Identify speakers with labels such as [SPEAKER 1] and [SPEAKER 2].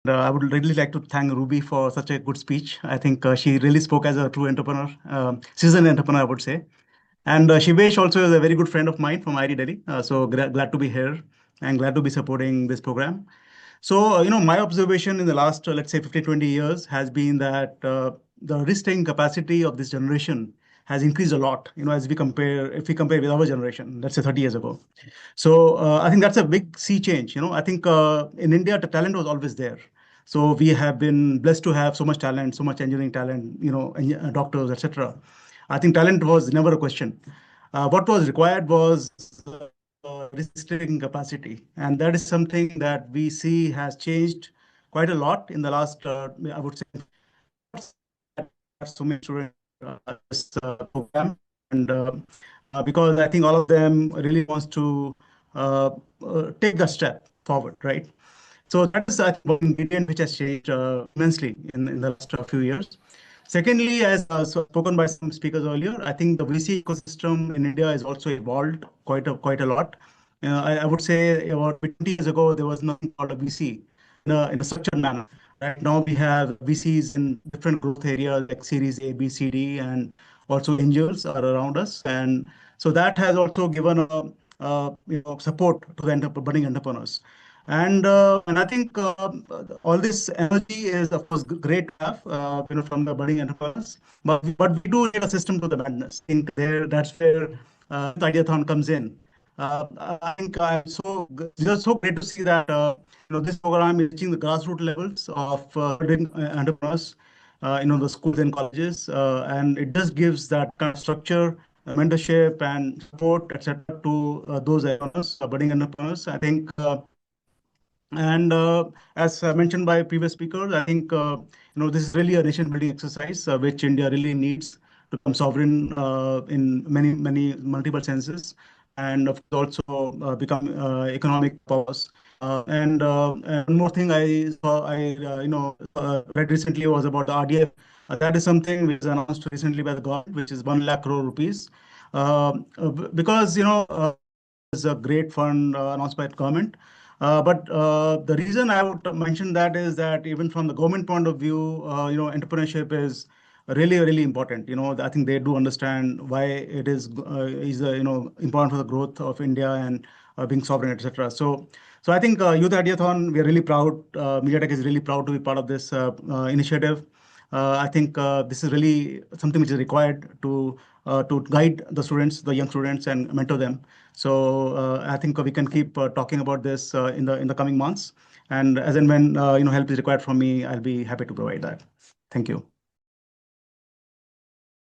[SPEAKER 1] I would really like to thank Ruby for such a good speech. I think she really spoke as a true entrepreneur, seasoned entrepreneur, I would say. And Shivesh also is a very good friend of mine from IIT Delhi. So glad to be here and glad to be supporting this program. So, my observation in the last, let's say, 15, 20 years has been that the risk-taking capacity of this generation has increased a lot, if we compare with our generation, let's say 30 years ago. So I think that's a big sea change. I think in India, the talent was always there. So we have been blessed to have so much talent, so much engineering talent, doctors, etc. I think talent was never a question. What was required was risk-taking capacity, and that is something that we see has changed quite a lot in the last, I would say, so many students this program, and because I think all of them really wants to take the step forward, right? So that is, I think, one ingredient which has changed immensely in the last few years. Secondly, as spoken by some speakers earlier, I think the VC ecosystem in India has also evolved quite a lot. I would say about 20 years ago, there was nothing called a VC in a structured manner. Right now, we have VCs in different growth areas like Series A, B, C, D, and also angels are around us. And so that has also given support to the budding entrepreneurs. And I think all this energy is, of course, great to have, from the budding entrepreneurs. But we do need a system to the madness. I think that's where the Ideathon comes in. I think it's just so great to see that this program is reaching the grassroots levels of budding entrepreneurs, the schools and colleges, and it just gives that kind of structure, mentorship, and support, etc., to those entrepreneurs, budding entrepreneurs. I think. And as mentioned by previous speakers, I think this is really a nation-building exercise which India really needs to become sovereign in many multiple senses, and of course also become economic powers. And one more thing I read recently was about the RDF. That is something which was announced recently by the government, which is 1 lakh crore rupees, because is a great fund announced by the government. But the reason I would mention that is that even from the government point of view, entrepreneurship is really important. I think they do understand why it is important for the growth of India and being sovereign, etc. So I think Youth Ideathon, we are really proud. MediaTek is really proud to be part of this initiative. I think this is really something which is required to guide the students, the young students, and mentor them. So I think we can keep talking about this in the coming months. And as and when help is required from me, I'll be happy to provide that. Thank you.